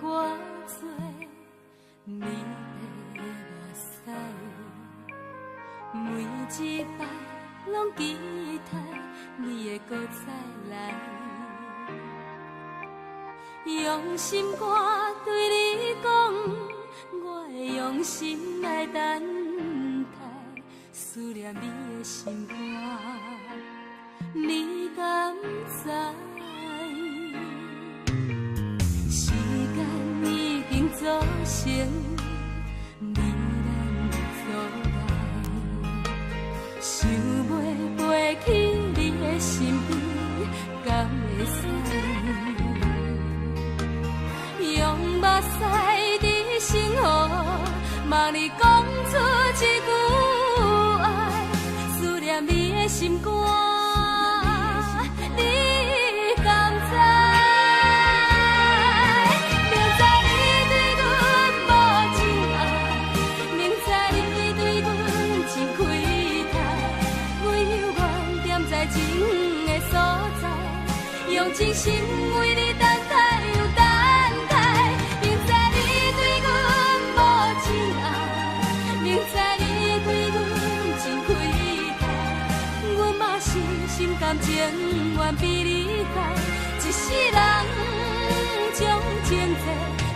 我做你的目屎，每一摆拢期待你会搁再来，用心肝对你讲，我会用心来等待，思念你的心肝，你敢知？时间已经造成你咱阻碍，想要飞去你的身边，敢会使？用目屎在心河，望你讲出一句爱，思念你的心肝，你敢知？明知你对阮无情爱，明知你对阮真亏待，我犹原踮在情的所在，用真心为你等待又等待。明知你对阮无情爱，明知你对阮真亏待，阮嘛是心甘情愿被你害，一世人将前世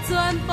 全部爱。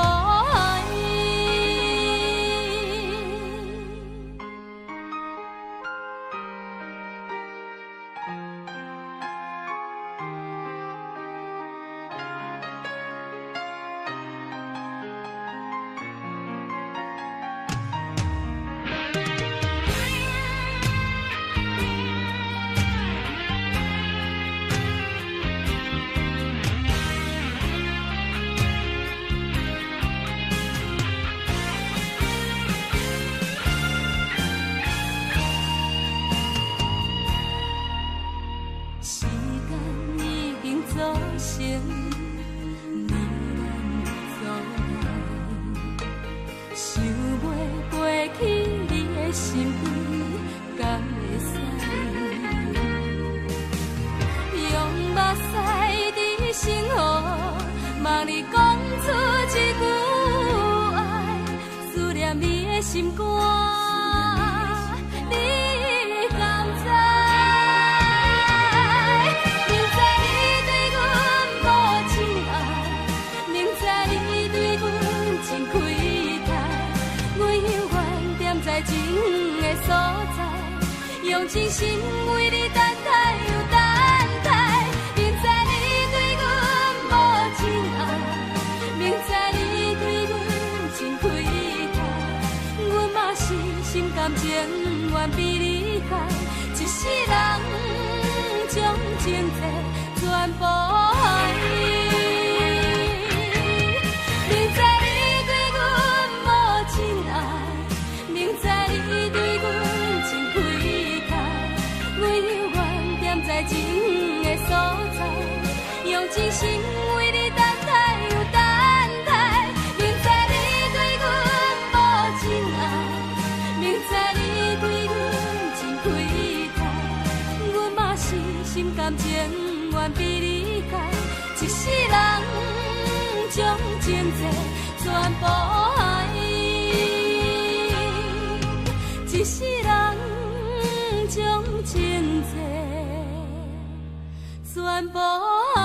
心肝，你敢知？明知你对阮无情爱，明知你对阮真亏待，我犹原踮在情的所在，用真心为你等待又等待。明知你对阮无情爱，明知你对阮真亏待，阮嘛是心甘情愿被你害，一世人将前世全部爱。明知你对阮无情爱，明知你对阮真亏待，我犹原踮在情的所在，用真心为你等待又等待。明知你对阮无情爱，明知你对阮真亏待，阮嘛是心甘情愿被你害，一世人将前世全部爱，一世人将前世全部爱。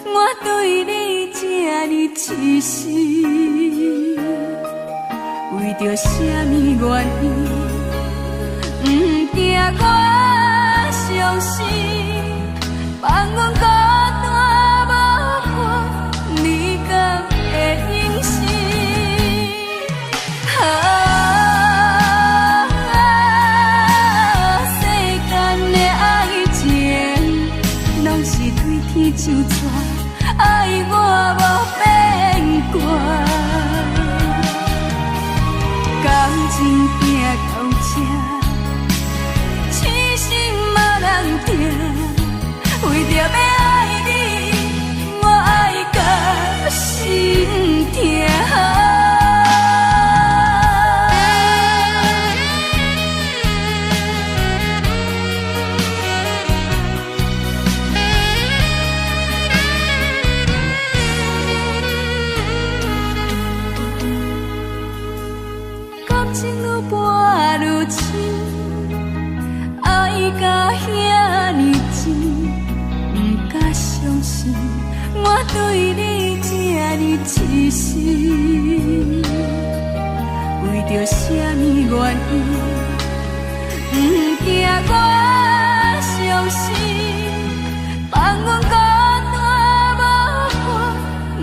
我对你这呢痴心，为着什么原因，不惊我伤心，放阮孤单无伴，你敢会忍心？世间的爱情，拢是对天就纸，爱我无变卦。感情拼到这，痴心嘛人定，为着要爱你，我爱到心痛。感情愈搬愈深，爱甲遐尼深，不敢相信我对你这呢痴心，为着什么原因，不惊我伤心，放阮孤单无伴，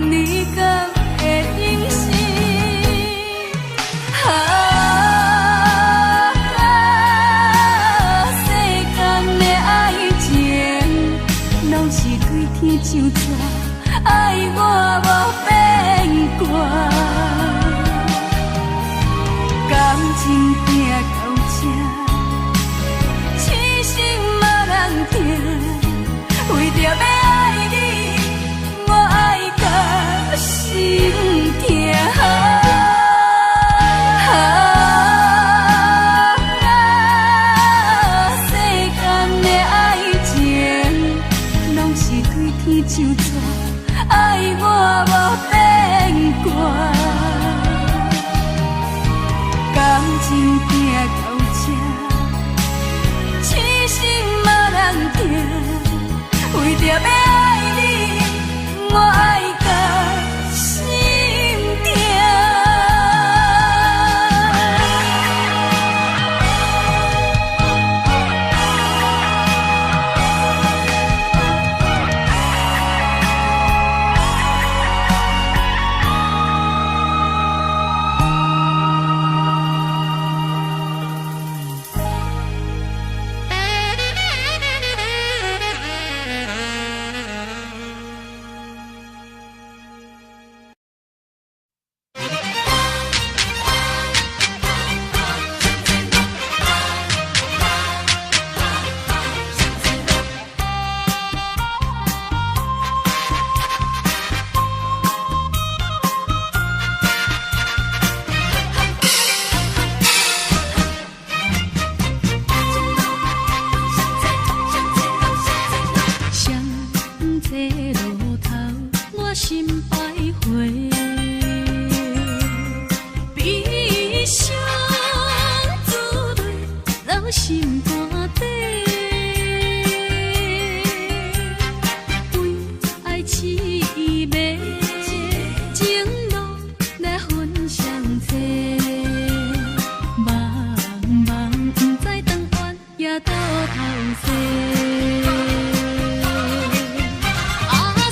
你敢会忍心？天就纸，爱我无变卦，感情拼到这，痴心嘛人定，为着要爱你，我爱到心痛。就纸，爱我无变卦，感情拼到这，痴心嘛人定，为着要爱你，我爱到心痛。啊，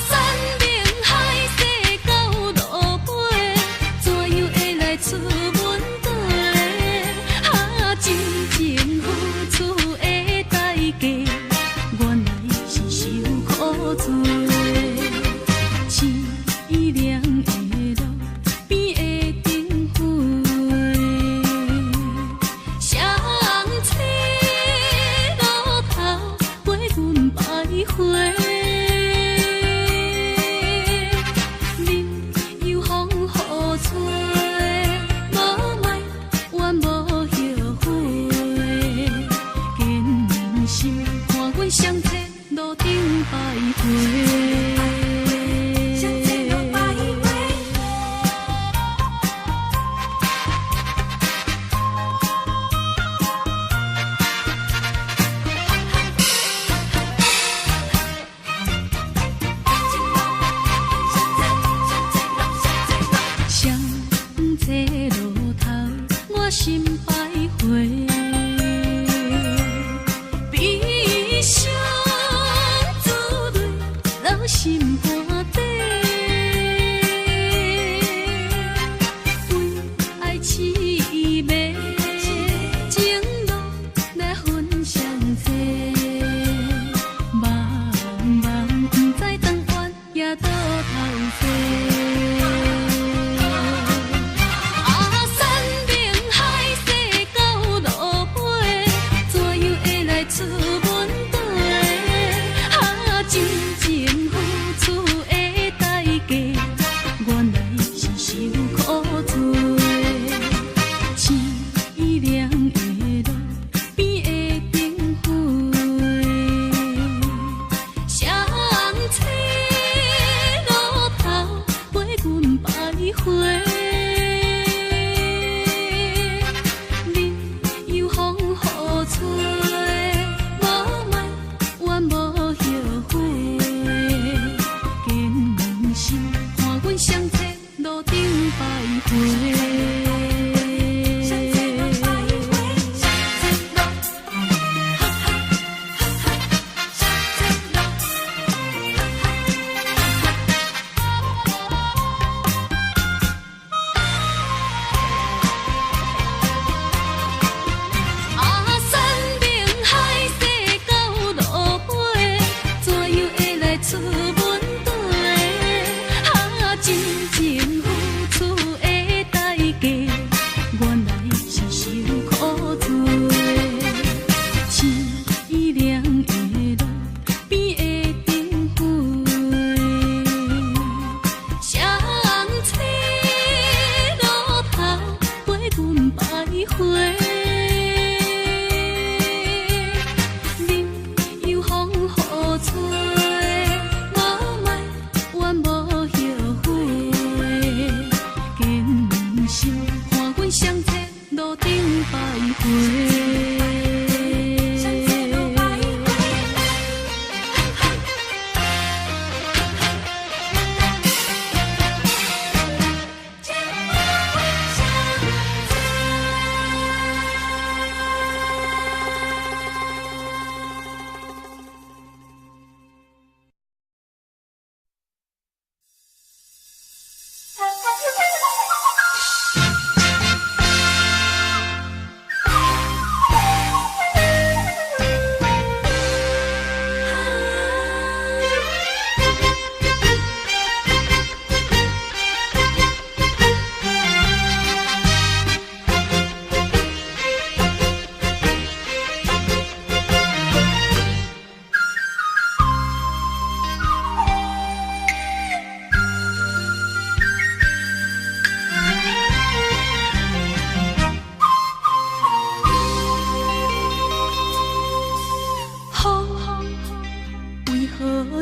山明海誓。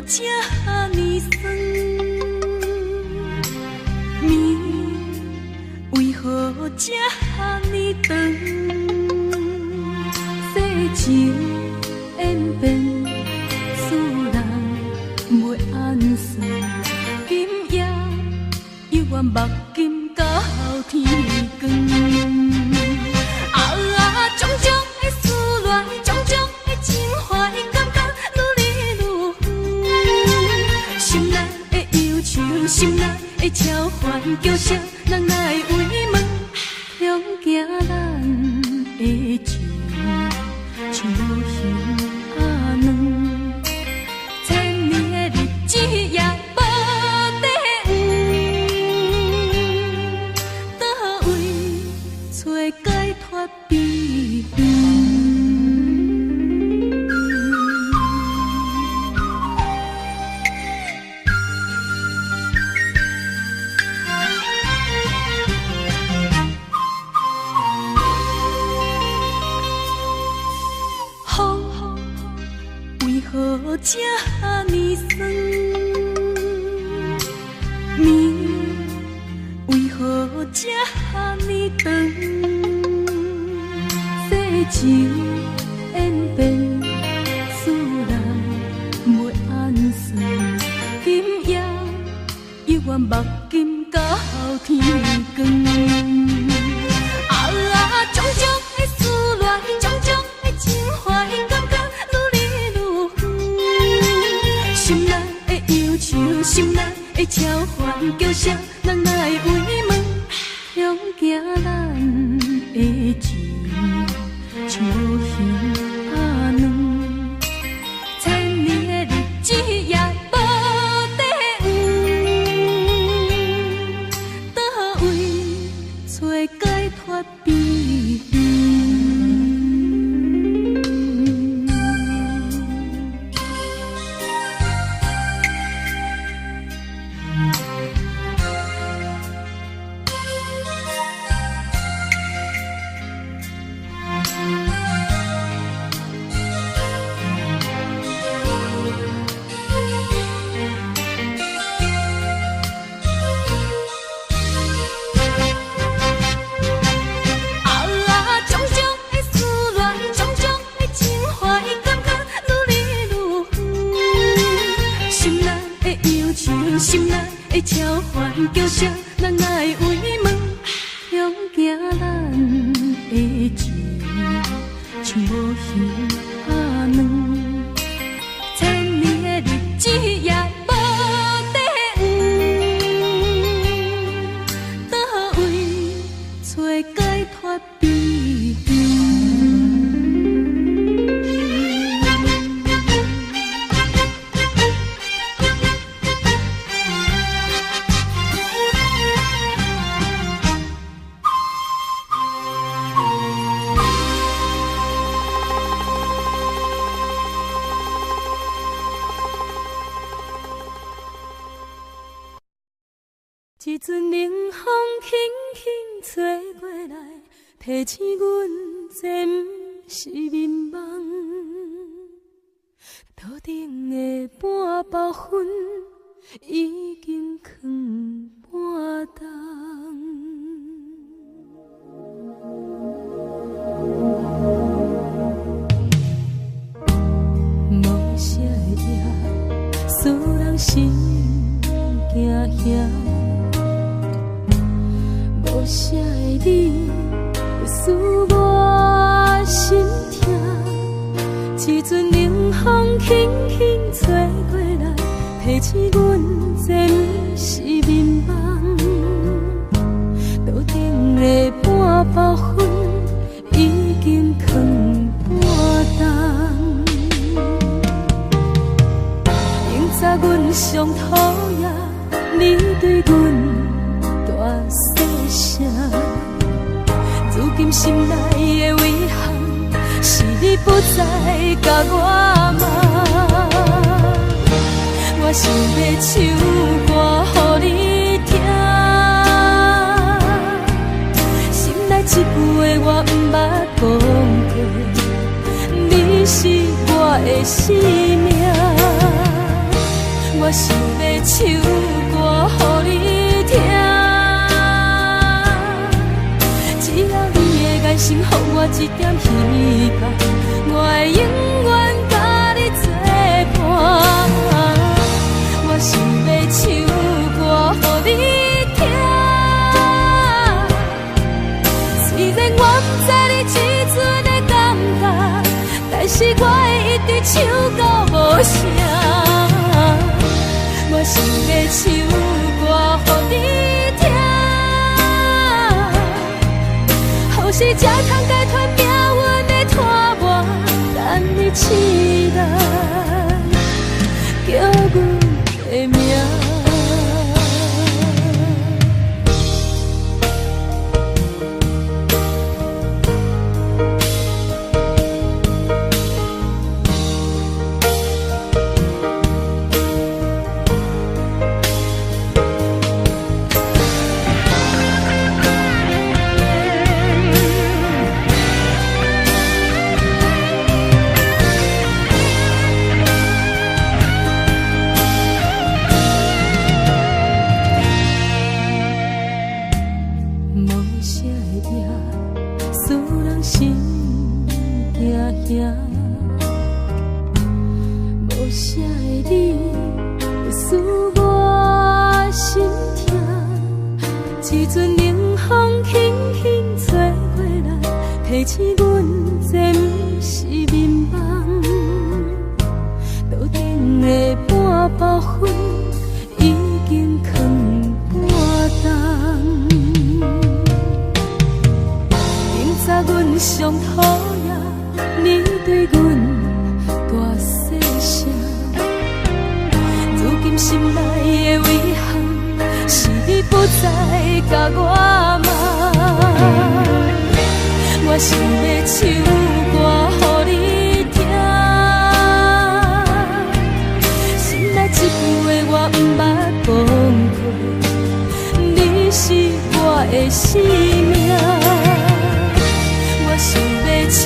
这呢酸，面为何这呢长？世情演变，使人袂安顺。今夜犹原目镜到天光。种种的思恋，种种的情怀，感觉愈来愈远。心内的忧愁，心内的召唤，叫声人来慰问，向行咱的情，像无形啊软。千年的日子也无地黄，倒位找解脱悲伤。为何这呢酸？面为何这呢长？世情演变，使人袂安顺。今夜犹原目镜到天光。种种的思恋，种种的情怀，感觉心内的忧愁，心内的召唤，叫声人来慰问，向行咱的情，像无形啊软。千年的日子也无地会召唤叫声，人哪会为问？向行咱的情，像无鱼仔卵。千年的日子也无地黄，倒位找解脱悲伤？一阵冷风轻轻吹过来，提醒阮这不是眠梦。头顶的半包云已经藏半冬。无啥会夜，使人心惊吓。无啥的你，会使我心痛。一阵冷风轻轻吹过来，提醒阮这不是眠梦。头顶的半包云已经藏半冬。明早阮上讨厌你对阮大细声，如今心内的遗憾，是你不再甲我骂。我想要唱歌予你听，心内一句话我不捌讲过，你是我的生命。我想要唱歌予你听，眼神，予我一点希望，我会永远甲你作伴。我想要唱歌予你听，虽然我不知你这阵的感觉，但是我会一直唱到无声。我想要唱歌予你听，是才通解脱命运的拖磨，等你期待，叫阮的名。无啥的你，会使我心痛。一阵冷风轻轻吹过来，提醒阮这不是眠梦。头顶的半包云已经藏半冬。明早阮上讨厌你对阮大细声，如今心内的遗憾，是你不再甲我骂。我想要唱歌予你听，心内一句话我不捌讲过，你是我的生命。我想要唱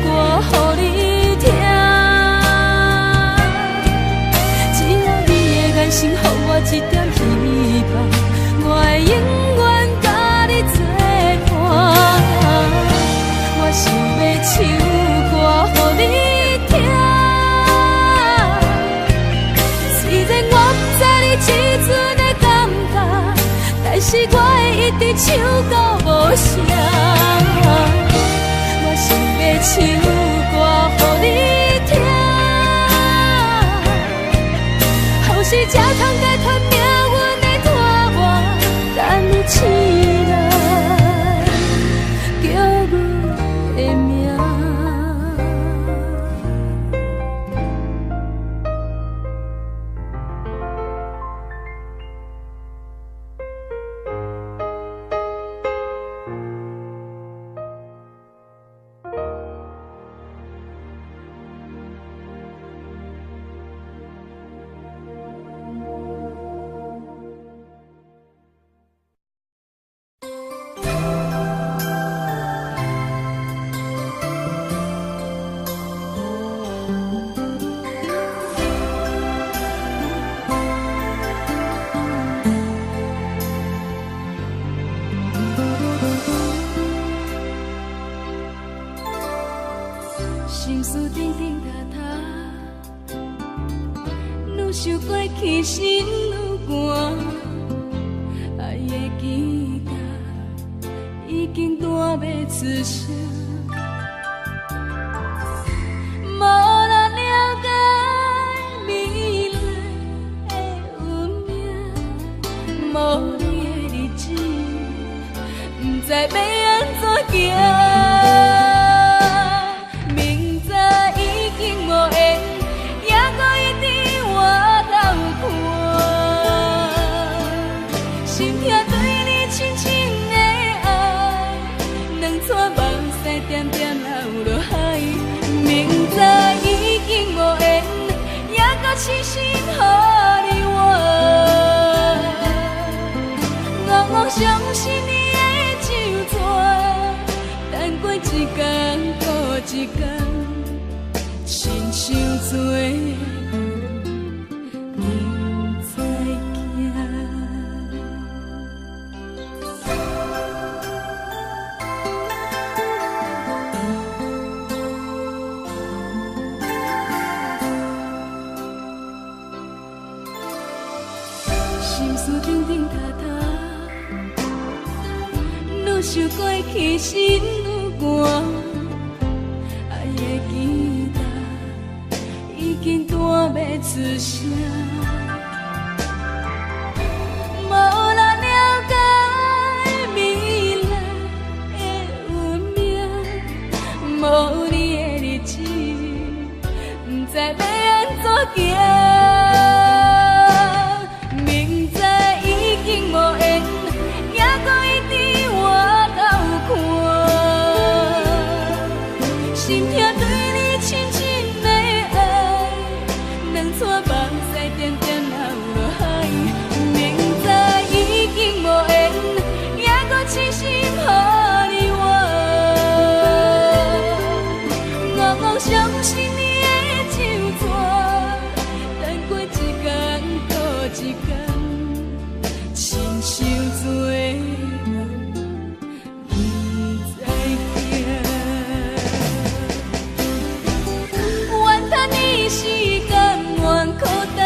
歌予你听，只要你的眼神，予我一点希望，我会永远甲你作伴。我想要唱歌予你听，虽然我不知你这阵的感是我会一直唱到无声。我想要唱歌予你听，后世才通解脱命运的拖磨，等你醒来叫阮的名。心事定定塌塌，愈想过去心愈寒。爱的吉他已经弹要出声，无人了解未来的运命，无你的日子，不知要安怎行。点点流落海，明知已经无缘，也搁痴心予你我。戆戆相信你的旧纸，等过一天过一天，亲像做人不知惊。心事定定塌塌，愈想过去心愈寒。爱的吉他已经弹要出声，无人了解未来的运命，无你的日子，不知要安怎行。心痛对你深深的爱，两撮目屎点点流落海，明知已经无缘，也搁痴心予你我。戆戆相信你的旧纸，等过一天过一天，亲像做人不知惊。时间愿孤单，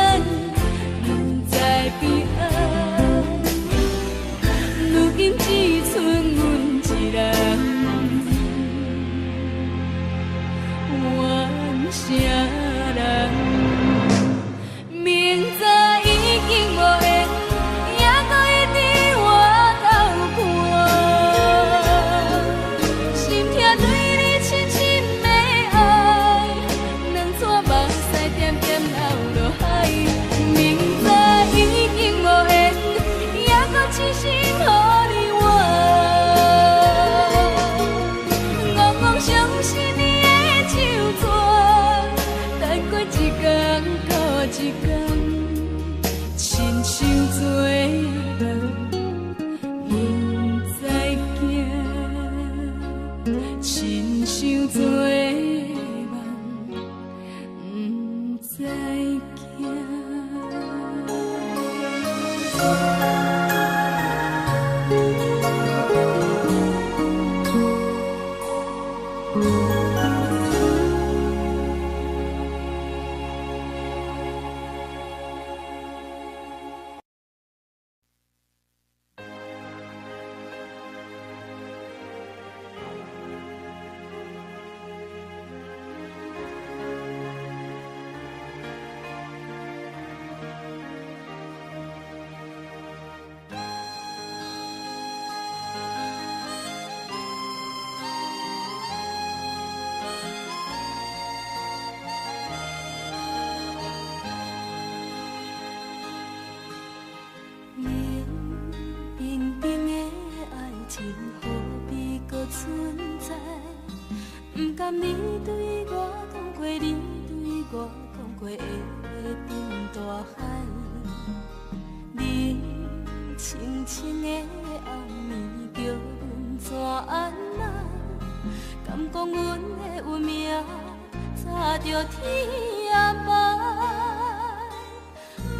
不知平安。如今只剩阮一人，怨啥人？明知已经无缘，也搁一直活斗看。心痛对你深深的爱，两撮目屎点点流落海，明知已经无缘，也搁痴心予你我。戆戆相信你的旧纸，不甘你对我讲过，你对我讲过的话沉大海。冷清清的暗暝，叫阮怎安那？敢讲阮的运命早着天涯？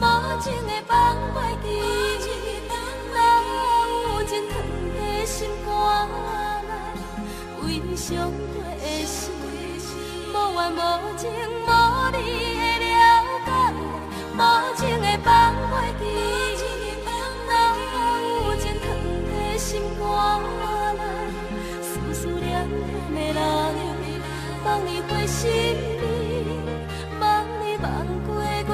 无情的放袂记，哪有真疼的心肝内？为上过的事，无怨无情，无你的了解。无情的放袂记，哪有真疼的心肝内？思念念的人，望你回心里，望你望过光。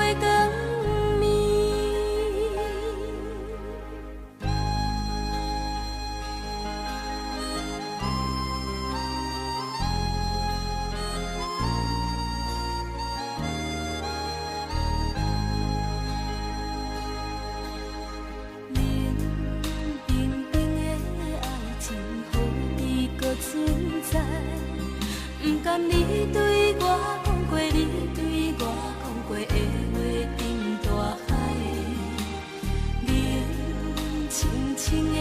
不甘你对我讲过，你对我讲过的话沉大海。冷清清的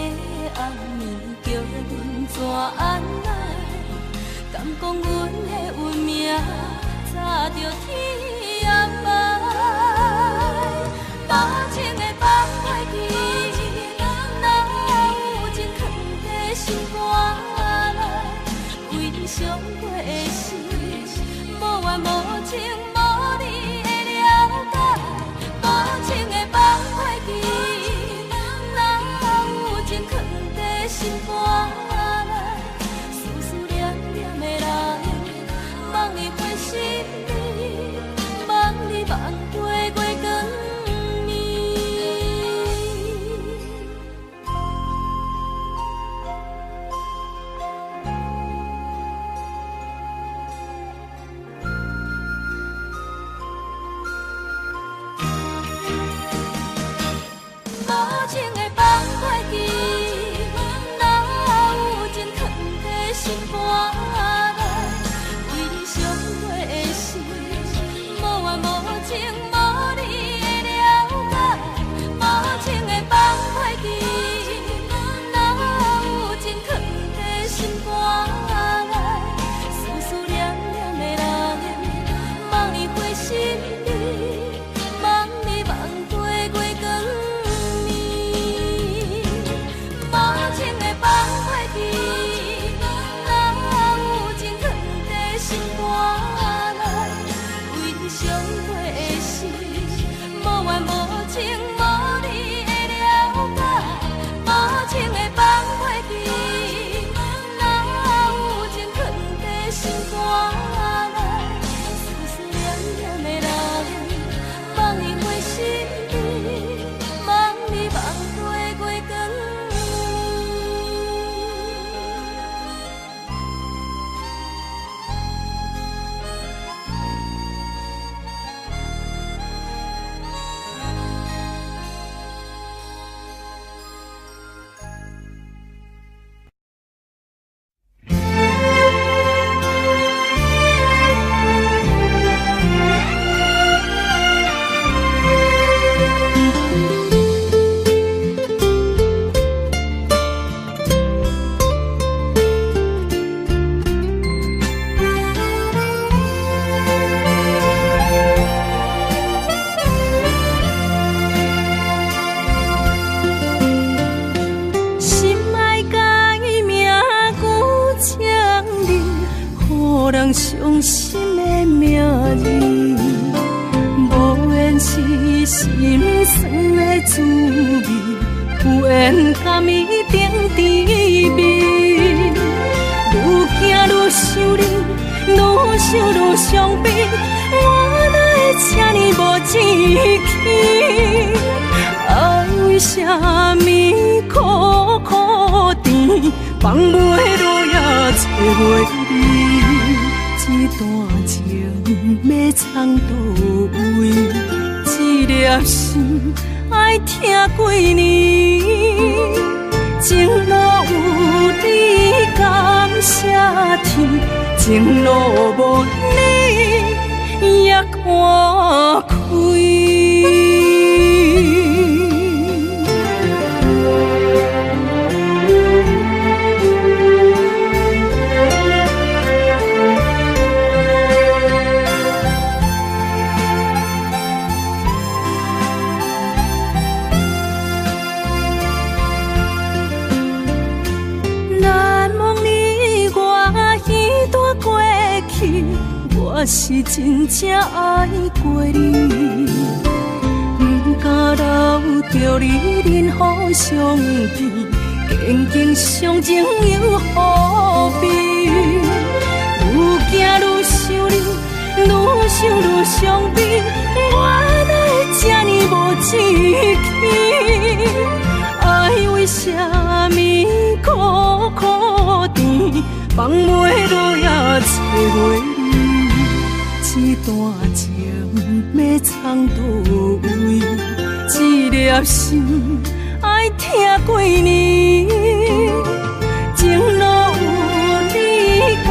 暗暝，叫阮怎安奈？敢讲阮的运命早着天涯？无情的放袂记，哪有真疼的心肝内？为上过的事，无怨无情，无你的了解。无情的放袂记，哪有真疼的心肝内？思念念的人，望你回心里，望你望过光暝。无情的放袂记，哪有真疼的心肝内？为上过的事，无怨无情，无你的了解。无情的放袂记，哪有真疼的心肝内？思念念的人，望你回心里，望你望过光暝。无情的放袂记，哪有真疼的心肝内？为上过的事，无怨无情，无你的了解。无情的放袂记，哪有真疼的心肝内？思念念的人，望你回心里，望你望过光暝。人伤心的名字，无缘是心酸的滋味，有缘甘伊定滋味。愈行愈想你，愈想愈伤悲，我哪会这呢无志气？爱为啥物苦苦甜，放袂落也找袂你？这段情要藏倒位？一粒心爱听几年，情若有你感谢天，情路无你也看开。我是真正爱过你，不敢留着你任何伤悲，坚强相情又何必？愈行愈想你，愈想愈伤悲，我哪会这呢无志气？爱为啥物苦苦甜，放袂落也找袂你？这段情要藏倒位？一粒心爱听几年，情路有你感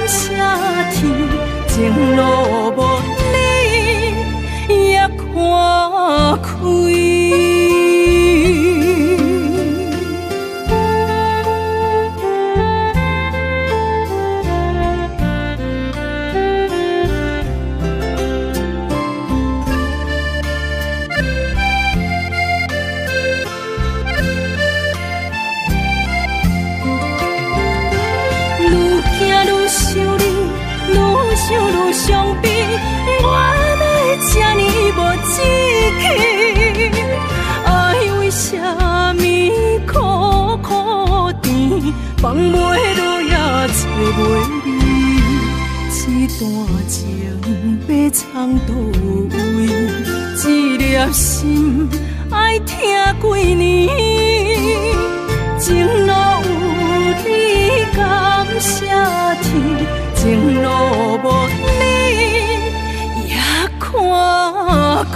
谢天，情路无你也看开。愈伤悲，我哪会这呢无志气？爱为啥物苦苦甜，放袂落也找袂你？这段情要藏倒位？一粒心爱听几年？情路有你感谢天，情路无你也看开。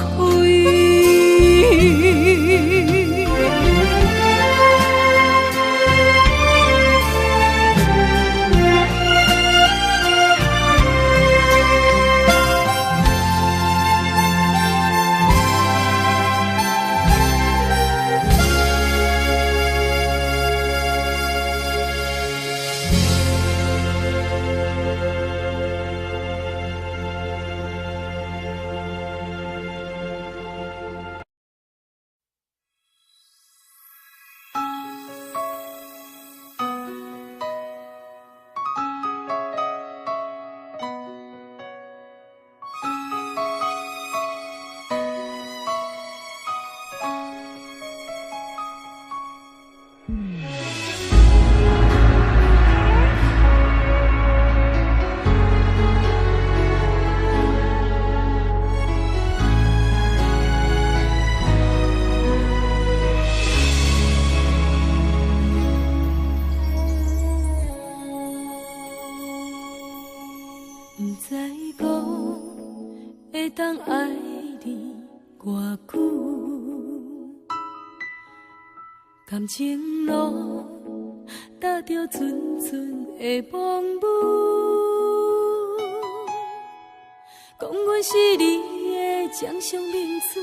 当爱你偌久，感情路踏着阵阵的风雨，讲阮是你的掌上明珠，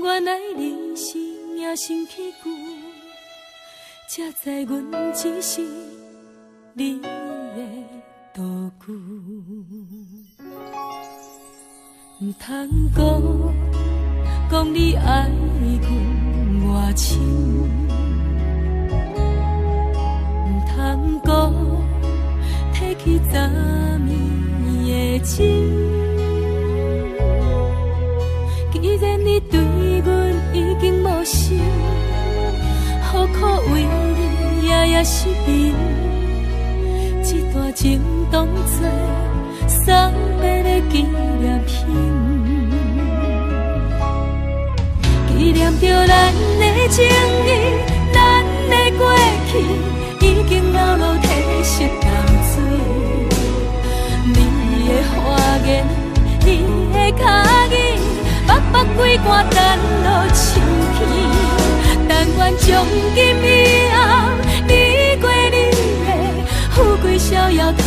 原来你是命生起句，才知阮只是你的道具。唔通讲你爱阮偌深，唔通讲提起昨暝的情。既然你对阮已经无心，何苦为你夜夜失眠？这段情当作送别的纪念品，纪念着咱的情谊，咱的过去已经流露褪色淡水。你的花言，你的脚语，默默几挂等落秋天。但愿从今以后，你过你的富贵逍遥，赚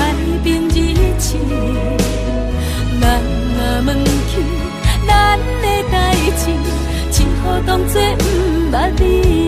好当作不捌你。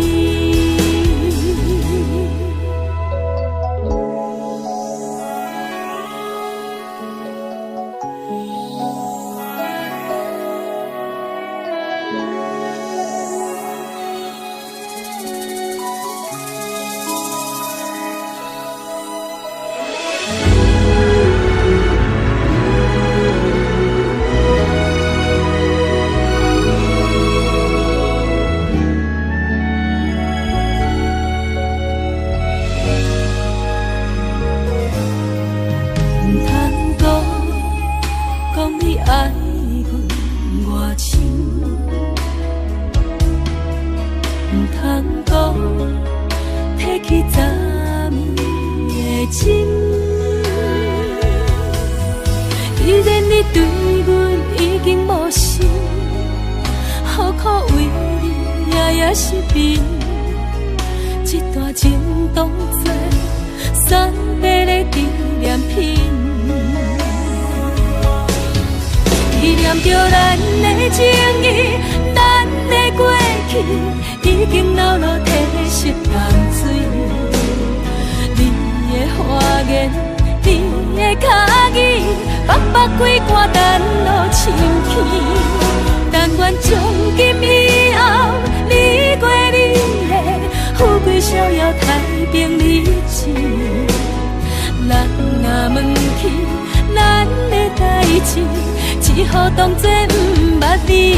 只好当作不捌你。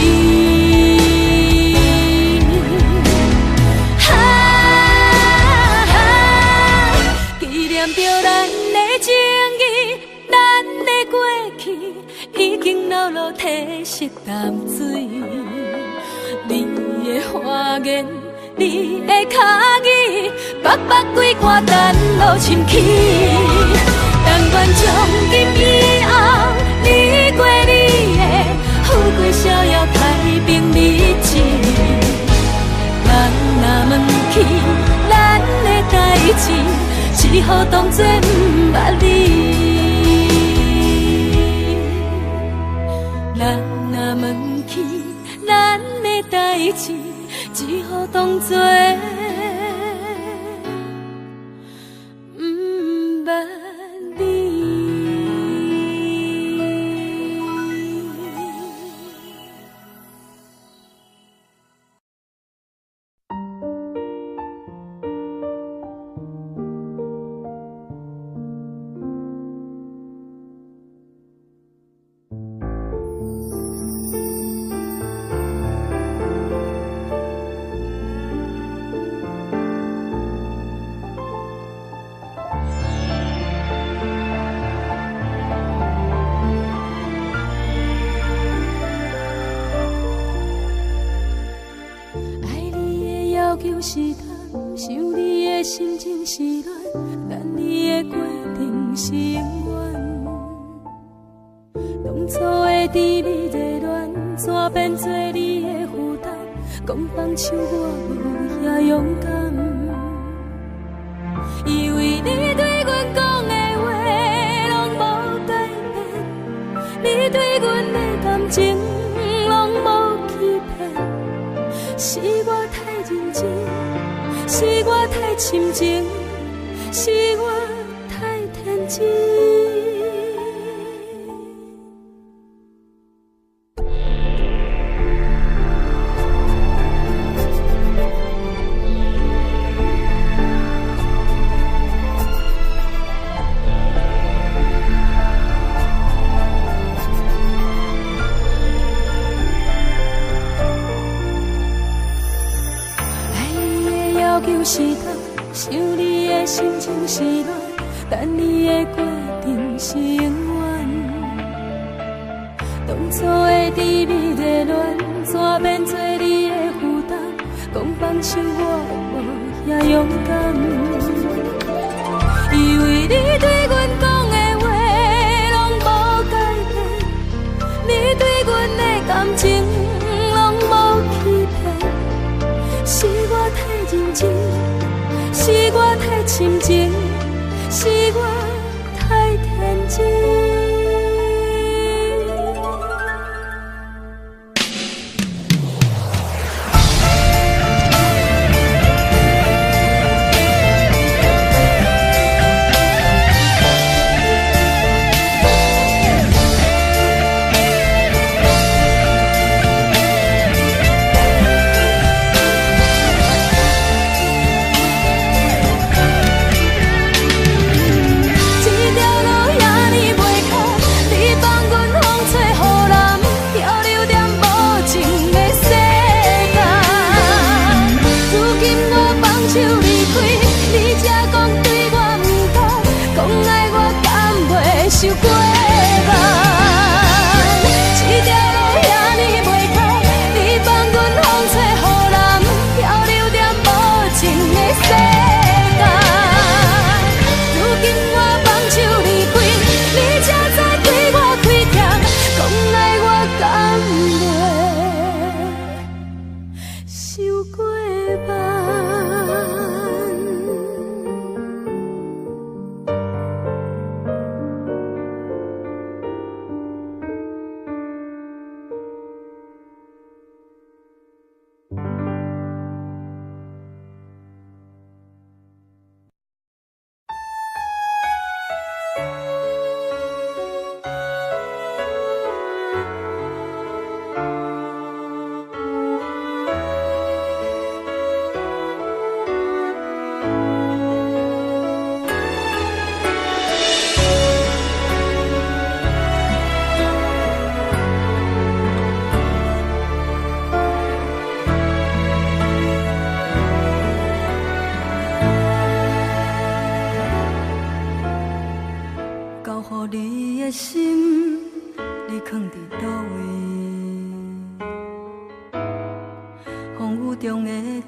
纪念着咱的情谊，咱的过去已经流落褪色淡水。你的花言，你的脚语，白白几挂等落深起。但愿从今以后，你过你的富贵逍遥太平日子。咱若问起咱的代志，只好当作不捌你。咱若问起咱的代志，只好当作。是谈，想你的心情是乱，等你的决定是永远。当初的甜蜜热恋，怎变做你的负担？讲放手我无遐勇敢，因为你对阮讲的话拢无改变，你对阮的感情拢无欺骗，是我太认真。是我太深情，是我太天真。是等，想你的心情是乱，等你的决定是永远。当初的甜蜜热恋，怎变做你的负担？讲放手我无遐勇敢，因为你对阮讲的话拢无改变，你对阮的感情拢无欺骗，是我太认真。是我太深情，是我太天真。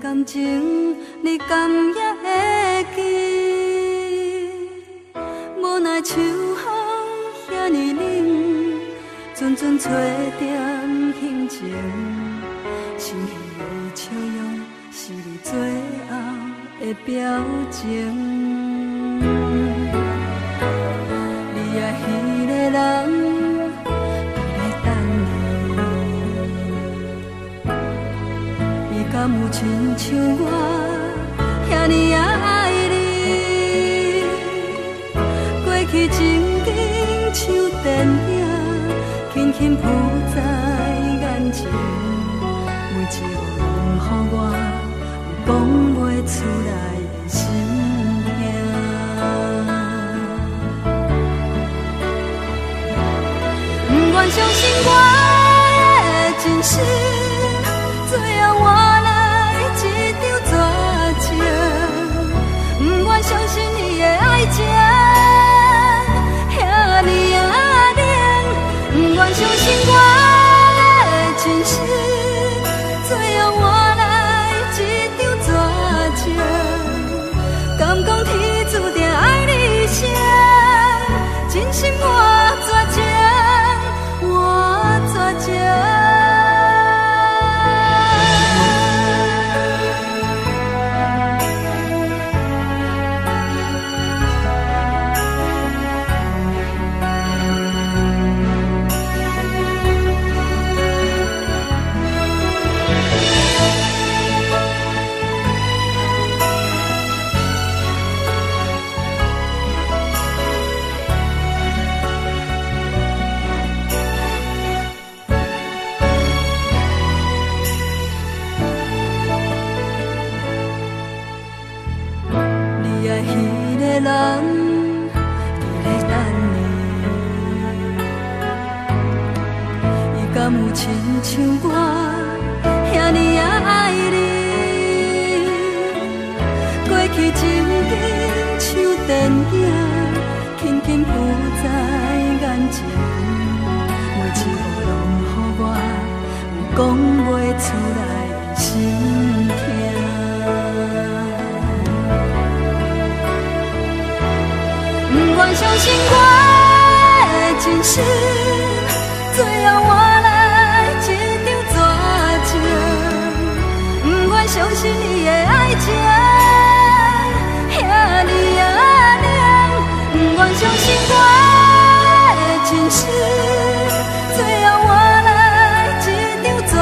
感情，你敢也会记？无奈秋风遐尼冷，阵阵吹点心情。失去的笑容，是你最后的表情。你爱彼个人。敢有亲像我遐尼爱你？过去情景像电影，轻轻浮在眼前，每一个拢予我有讲袂出来的心痛。不愿相信我的真心，最后我。相信你的爱情遐尼啊冷，不愿相信我的真心，最后换来一张绝情。敢讲天注定爱你一生，真心我绝情，我绝情。人，伫咧等你，伊敢有亲像我遐尼啊爱你？过去情景像电影，轻轻浮在眼前，每一步拢予我有讲袂出来的心痛。不愿相信我的真心，最后换来一张绝情。不愿相信你的爱情遐尼啊冷，不愿相信我的真心，最后换来一张绝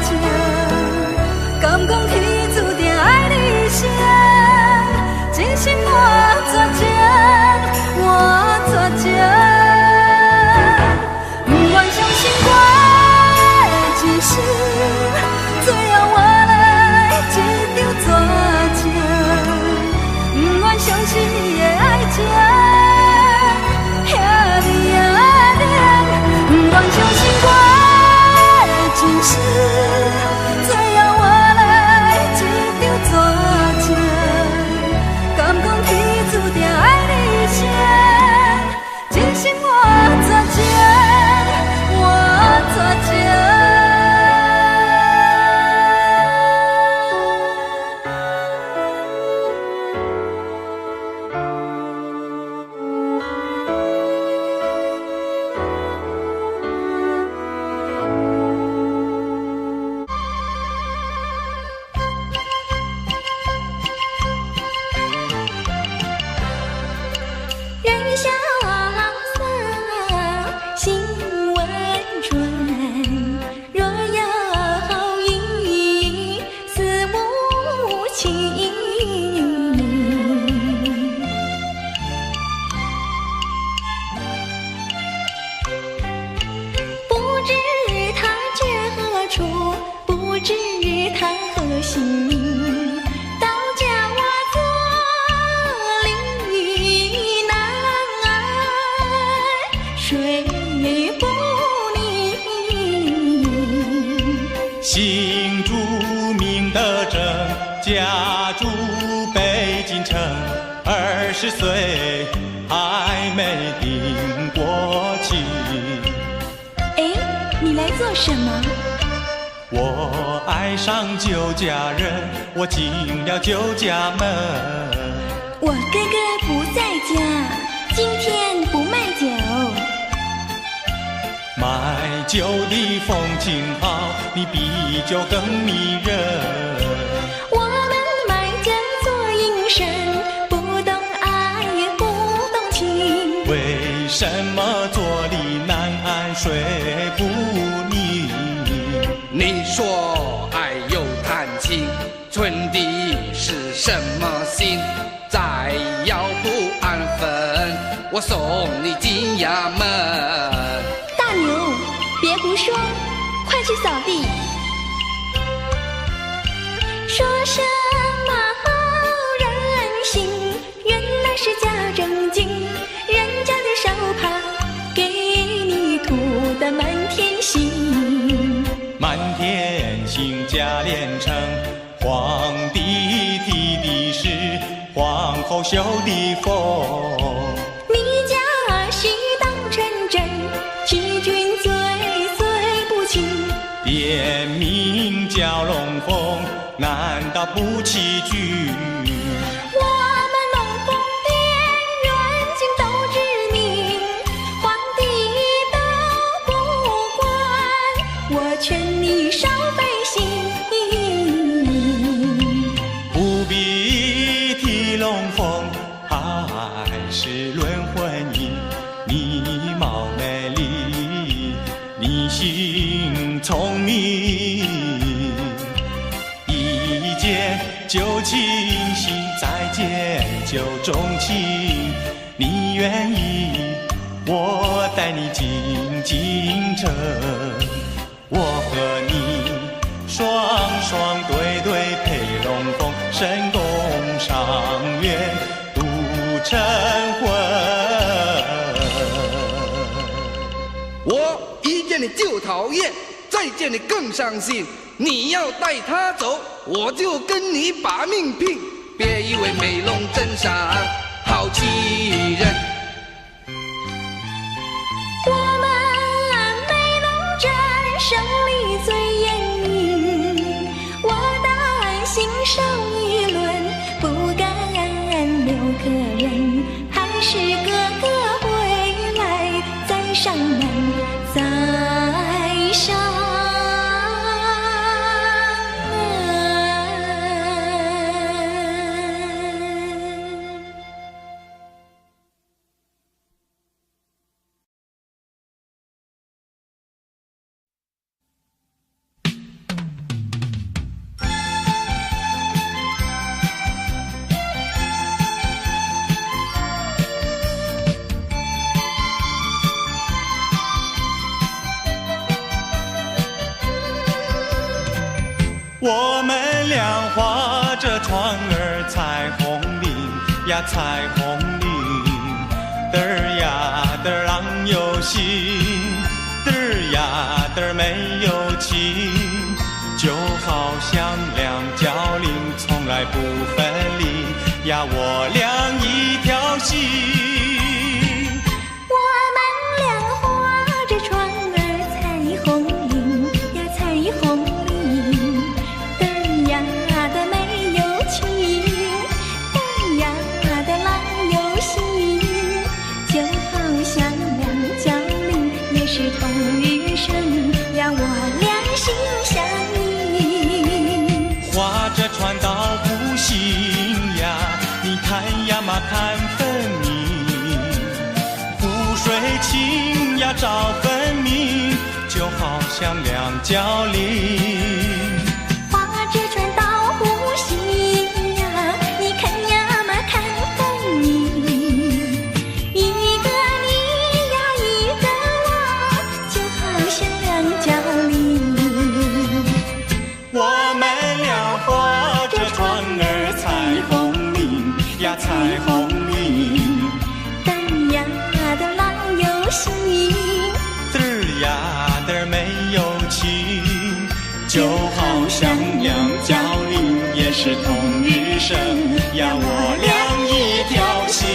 情。敢讲天注定爱你一生，真心我绝情。我绝情，不愿相信我的真心，最后换来一张绝情。不愿相信你的爱情遐尼啊冷，不愿相信我的真心，最后换来一张绝情。敢讲天注定爱你一生。真心我绝情，我绝情。人潇洒，心温润。若有一丝无情，不知他居何处，不知他何行。姓朱名德正，家住北京城。20岁还没定过亲。哎，你来做什么？我爱上酒家人，我进了酒家门。我哥哥不在家，今天不卖酒。卖酒的风景好，你比酒更迷人。我们卖酒做营生，不懂爱也不懂情。为什么坐立难安睡不宁？你说爱又谈情，存的是什么心？再要不安分，我送你进衙门。大牛，别胡说，快去扫地。说什么好人心，原来是假正经。人家的手帕给你涂得满天星，满天星假连成，皇帝提的是皇后绣的凤。你家戏当成真，欺君最不轻。殿名叫龙凤，难道不欺君？我们龙凤殿远近都知名，皇帝都不管，我劝你少背信。不必提龙凤，还是论婚姻。你貌美丽，你心聪明，一见就倾心，再见就钟情。你愿意，我带你进京城，我和你双双对对配龙凤，神宫上苑度晨昏。我一见你就讨厌，再见你更伤心。你要带他走，我就跟你把命拼。别以为美龙真上好欺人。我们美龙镇胜利最严明，我担心上一轮不敢留客人，还是哥哥回来再上门，再上我们俩划着船儿彩虹岭呀彩虹岭，嘚儿呀嘚儿郎有心，嘚儿呀嘚儿没有情，就好像两角岭从来不分离呀，我俩一条心。我们俩划着船儿彩虹岭呀彩虹岭，嘚儿呀的没有情，嘚儿呀的郎有心，就好像两角岭也是同一生呀，我俩心相印。划着船到湖心呀，你看呀嘛看分明，湖水清呀照分明，就好像两角岭。划着船到湖心呀，你看呀嘛看分明，一个你呀一个我，就好像两角岭。我们俩划着船儿彩虹岭呀彩虹岭，嘚儿呀的郎有心，嘚儿呀嘚儿没有情，就好像两角岭也是同日生呀，我俩一条心。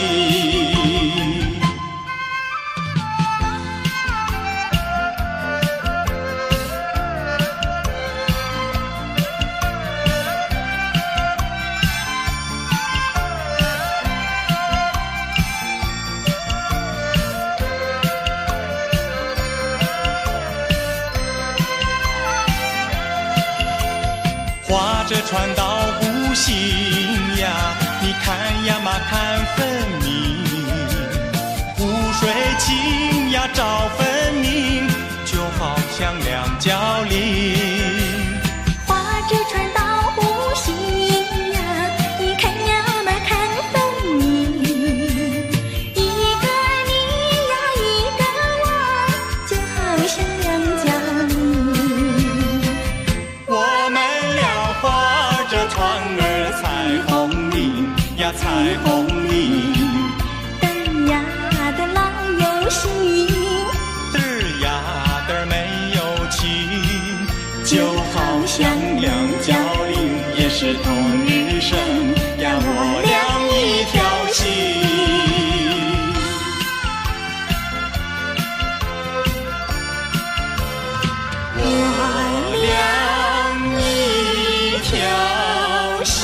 船到湖心呀，你看呀嘛看分明，湖水清呀照分明，就好像两角林。划着船到湖心呀，你看呀嘛看分明，一个你呀一个我，就好像两角林。我们俩划着船儿彩虹岭呀彩虹岭，嘚儿呀嘚儿老有心，嘚儿呀嘚儿没有情，就好像两角林，也是同日生呀，我俩一条心。我俩一条心。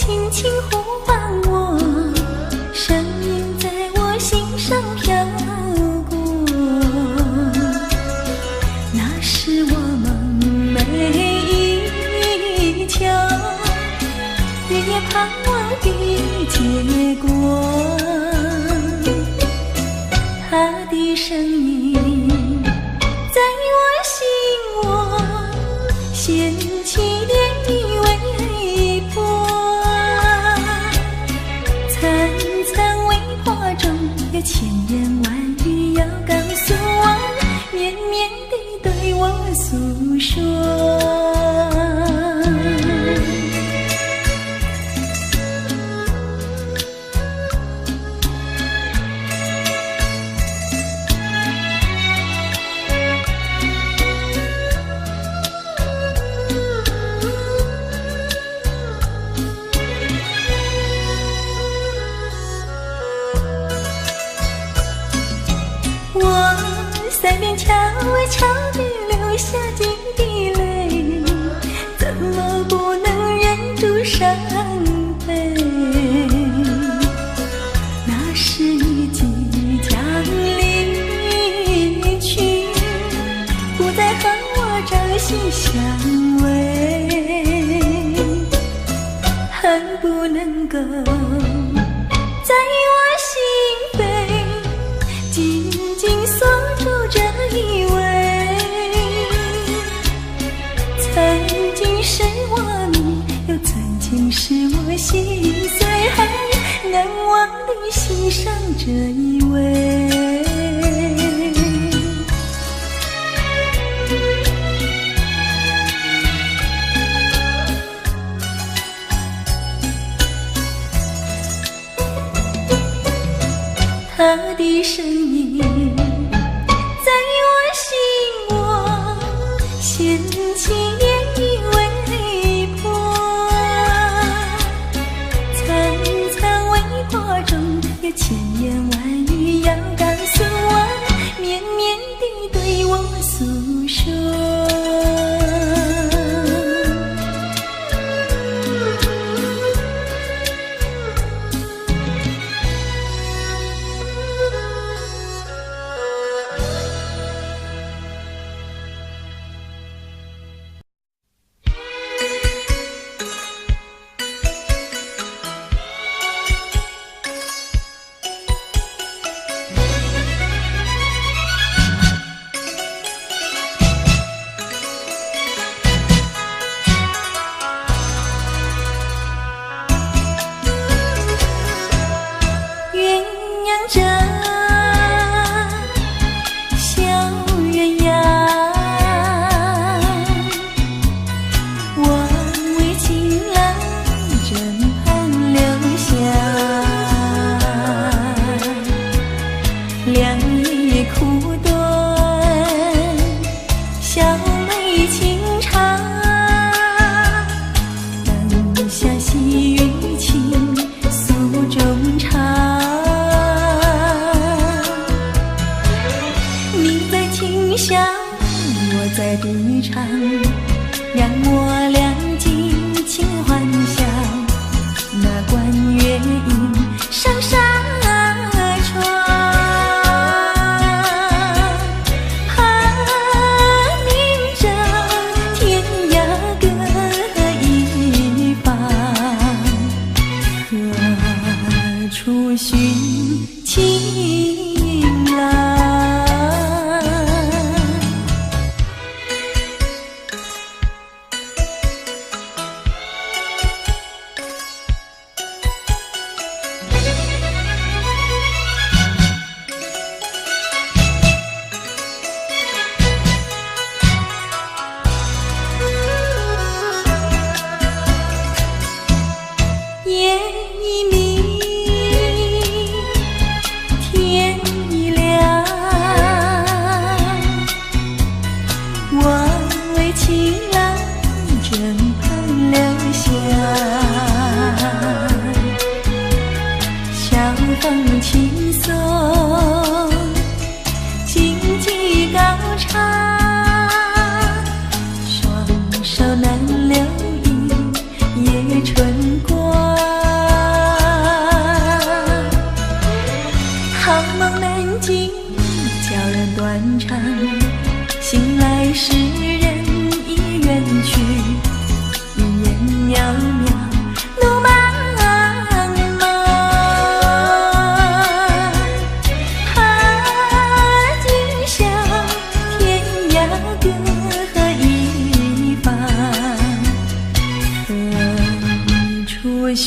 轻轻呼唤我，声音在我心上飘过。那是我梦寐以求，日夜盼望的结果。他的声音在我心窝掀起涟漪微波，层层微波中有千言万语要告诉我，绵绵地对我诉说。我腮边悄悄地流下几滴泪，怎么不能忍住伤悲？那是你即将离去，不再和我朝夕相偎，恨不能够在我心扉紧紧锁住这一位，曾经是我命，又曾经是我心碎，难忘地欣赏这一位。他的声音在我心窝掀起涟漪微波，层层微波中有千言万语要告诉我，绵绵地对我诉说。去，云烟渺渺，路茫茫。今宵天涯各一方，何处寻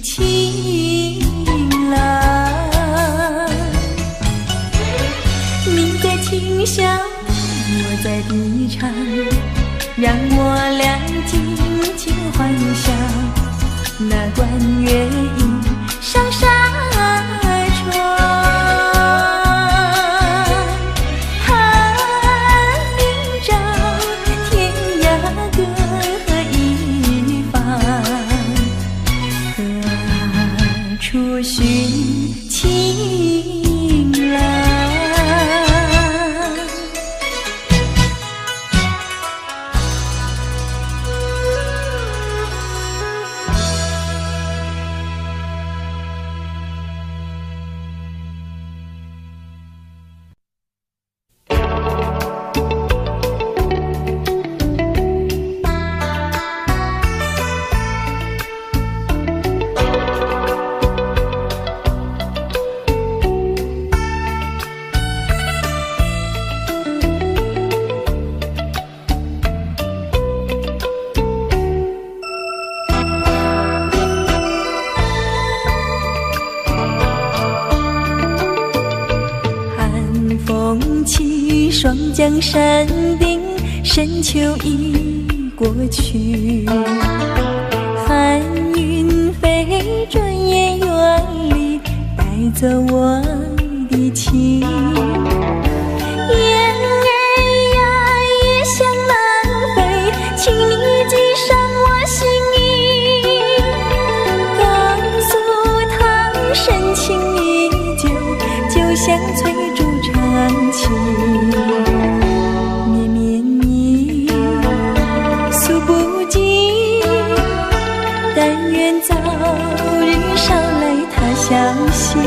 情郎？你在琴响，我在笛唱，让我俩尽情幻想那段月影上纱窗。明朝天涯各一方，何处寻情郎？霜降山顶，深秋已过去。寒云飞，转眼远离，带走我的情。雁儿呀，也想南飞，请你系上我心意，告诉他深情依旧，就像翠竹长青。早日捎来他消息，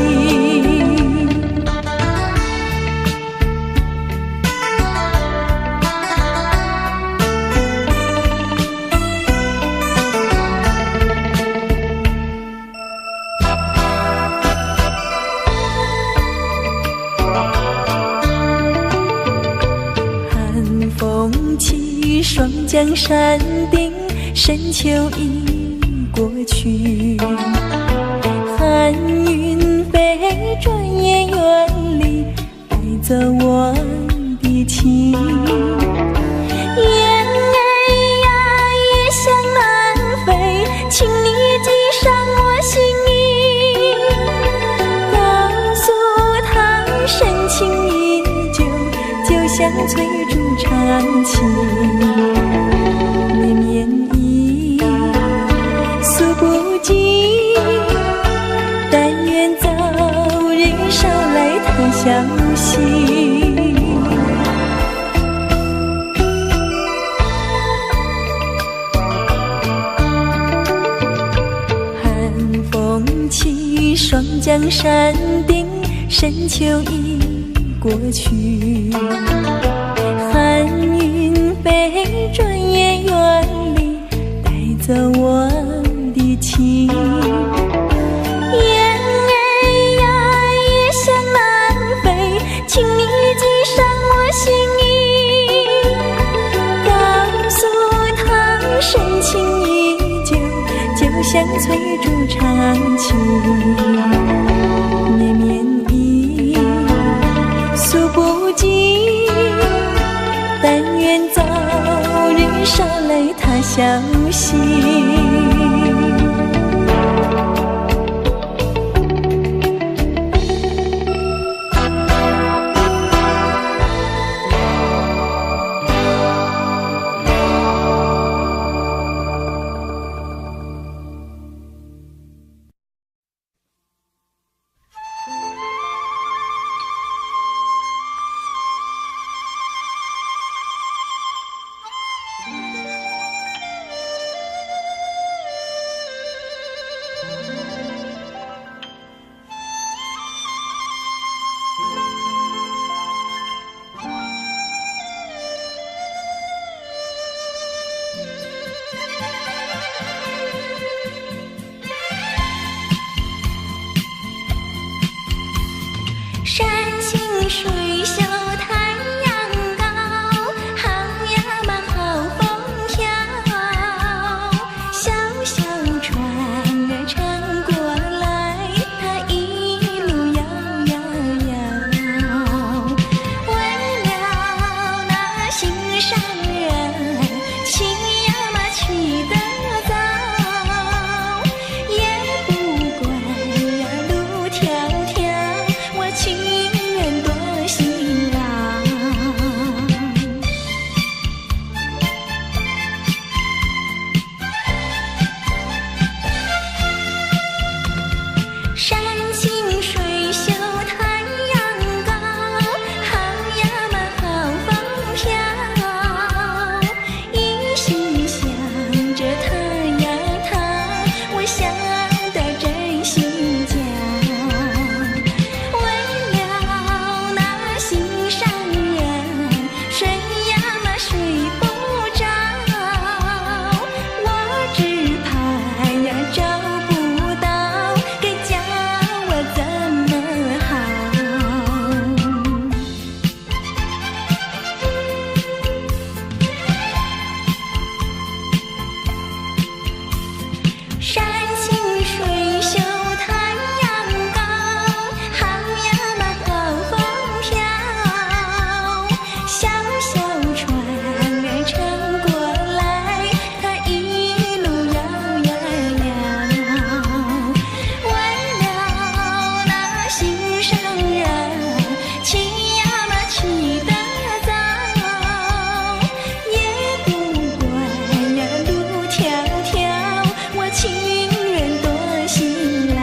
寒风起，霜降山顶，深秋已过去。寒云飞，转眼远离，带走我的情。雁儿呀，也想南飞，请你系上我心意，告诉他深情依旧，就像翠竹长青。绵绵意诉不尽，但愿早日捎来他消息。寒风起，霜降山顶，深秋已过去。寒云飞，转眼远离，带走我的情。雁儿呀，也想南飞，请你系上我心意，告诉他深情依旧，就像翠竹长青。绵绵意诉不尽，但愿早日捎来他消息。水袖太阳高，好呀嘛好风飘。小小船儿撑过来，它一路摇摇摇。为了那心上人，去呀嘛去得早，也不管呀路迢迢，我情愿多辛劳。山清水秀太阳高，好呀嘛好风飘。一心想着他呀他，我想得真心焦。为了那心上人，睡呀嘛睡不着，我只怕呀找不到，该叫我怎么好？山清水秀太阳高，好呀嘛好风飘。小小船儿撑过来，它一路摇摇摇。为了那心上人，去呀嘛去得早，也不管呀路迢迢，我情愿多辛劳。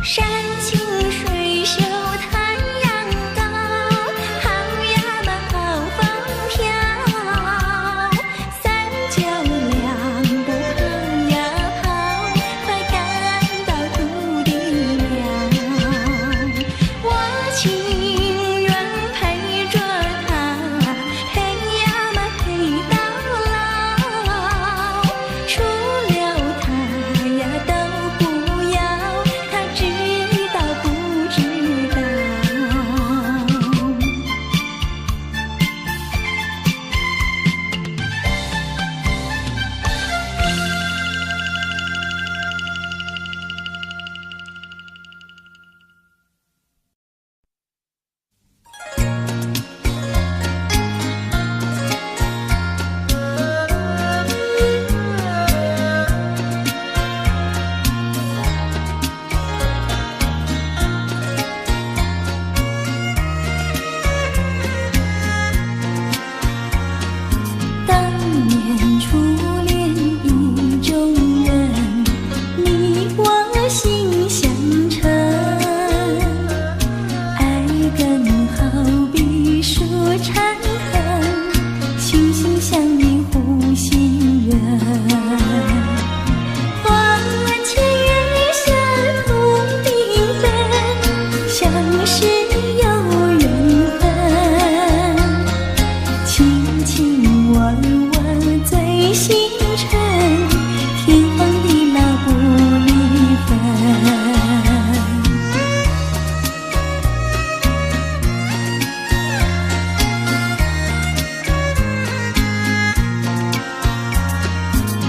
山清水秀太阳高，好呀嘛好风飘。三脚两步跑呀跑，快赶到土地了。我情愿陪着他，陪呀嘛陪到老。除了他呀都不要，他知道不知道？当年初恋意中人，你我心相承。爱更好比树缠藤，心心相印互信任。花前月下同缤纷，相识有缘分。卿卿我我最心诚，天荒地老不离分。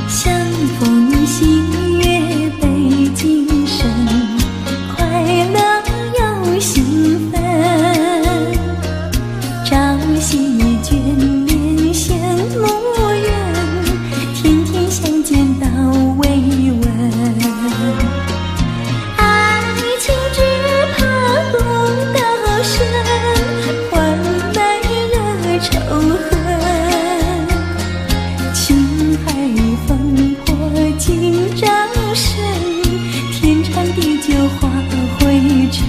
相逢喜悦倍今生，快乐又兴奋。朝夕眷恋羡慕人，天天相见到慰问。爱情只怕不到深，换来了仇恨。情海风波尽招生，天长地久化灰尘。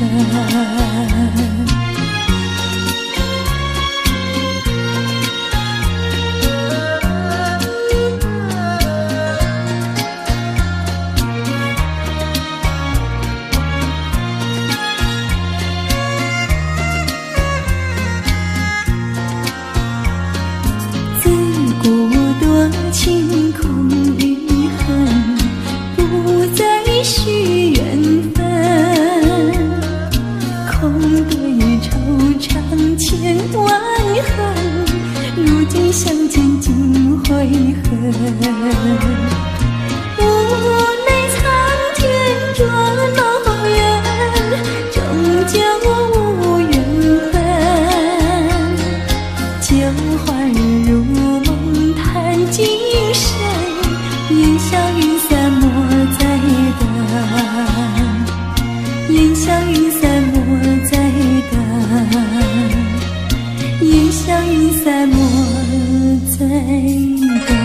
自古多情云消云散莫再等，云消云散莫再等。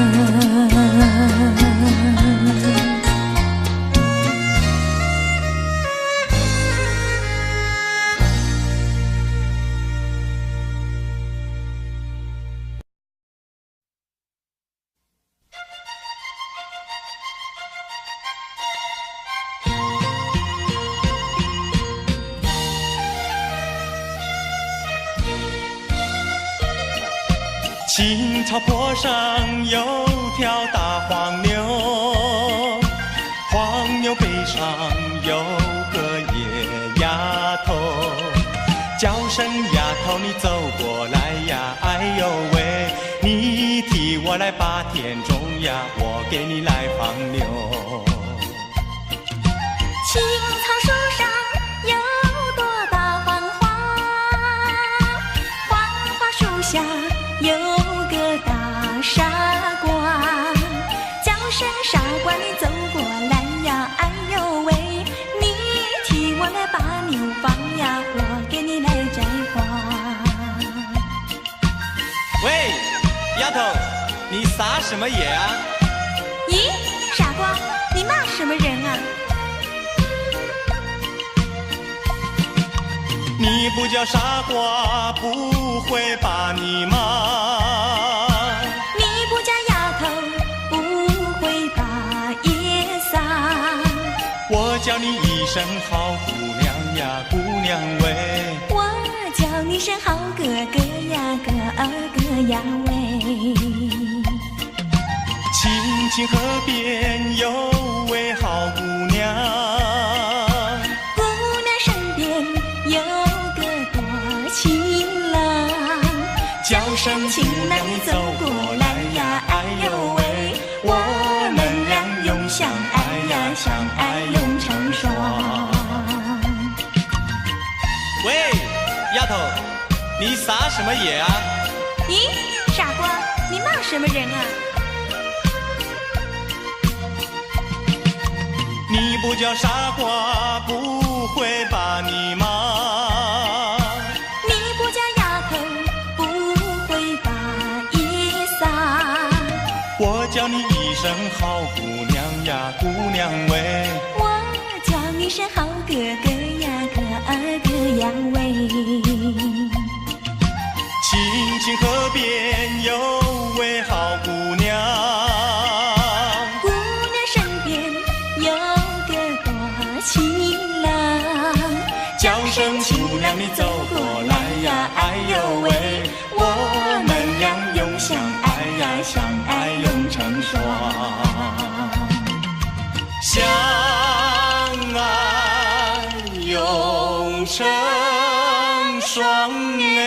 青草坡上有条大黄牛，黄牛背上有个野丫头，叫声丫头你走过来呀，哎呦喂，你替我来把田种呀，我给你来放牛。青草树上有朵大黄花，黄花树下有个大傻瓜，叫声傻瓜你走过来呀，哎呦喂，你替我来把牛放呀，我给你来摘花。喂，丫头，你撒什么野啊？咦，傻瓜，你骂什么人啊？你不叫傻瓜，不会把你骂。你不叫丫头，不会把夜撒。我叫你一声好姑娘呀，姑娘喂。我叫你声好哥哥呀，哥哥呀喂。青青河边有位好姑娘，姑娘身边有个多情郎，叫声情郎你走过来呀，哎呦喂，我们俩永相爱呀，相爱永成双。喂，丫头，你撒什么野啊？咦，傻瓜，你骂什么人啊？你不叫傻瓜，不会把你骂。你不叫丫头，不会把夜撒。我叫你一声好姑娘呀，姑娘喂。我叫你声好哥哥呀，哥哥呀喂。青青河边有位好姑娘，姑娘身边有个多情郎，叫声姑娘你走过来呀，哎呦喂，我们俩永相爱呀，相爱永成双，相爱永成双哎。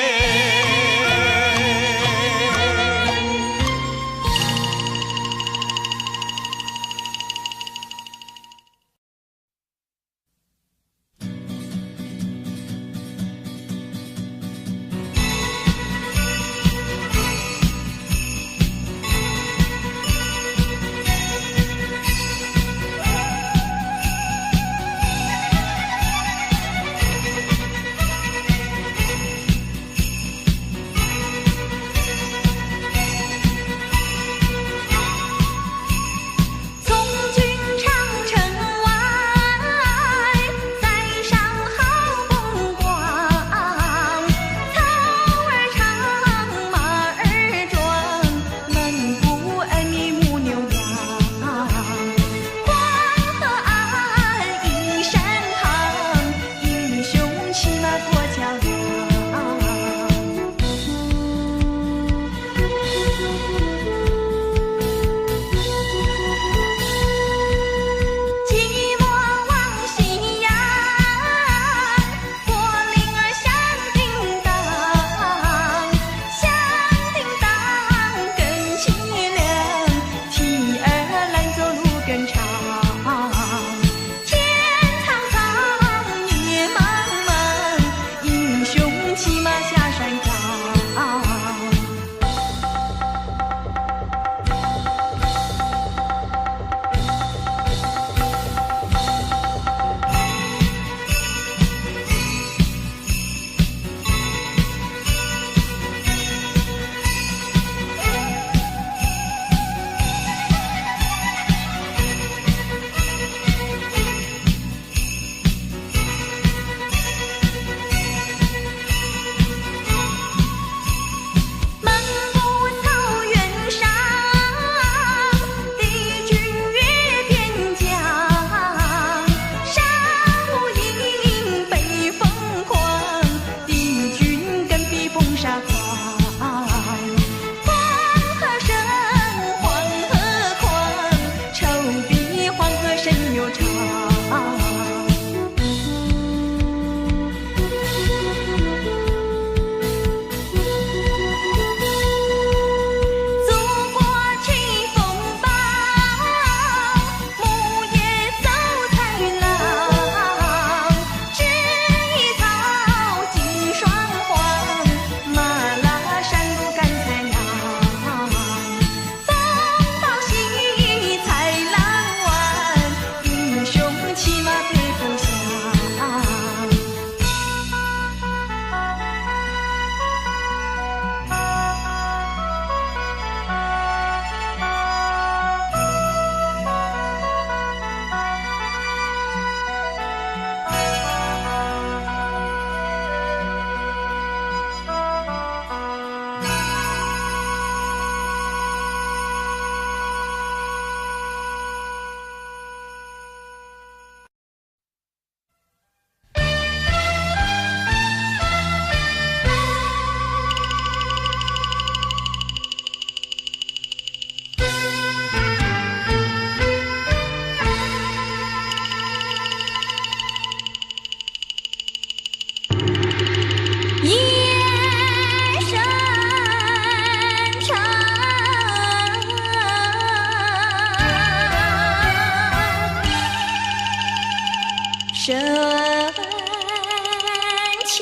悄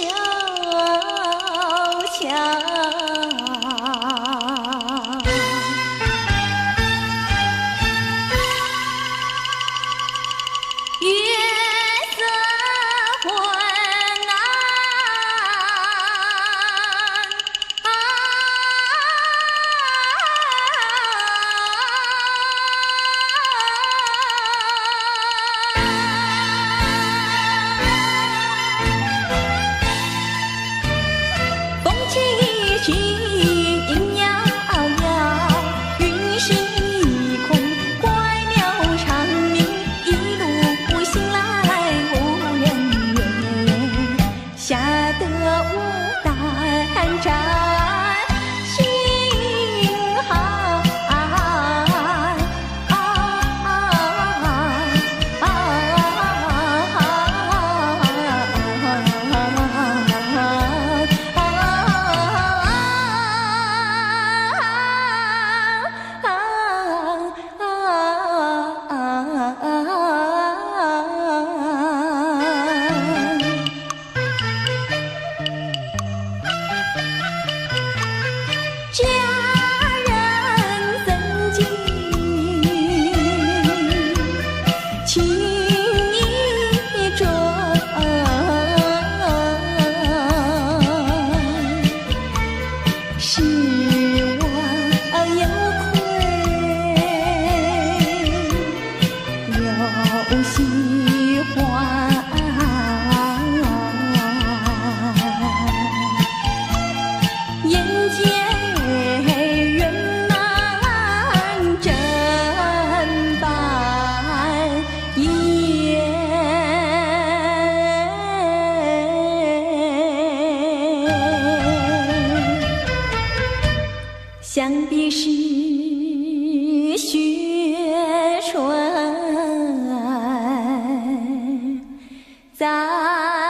悄。月色昏暗，风起雨去影摇摇，云是一空怪鸟长鸣，一路行来无人怨，吓得我胆战心寒。家人怎记情意重，是我有愧有喜欢。眼见圆满真般一眼，想必是雪春在。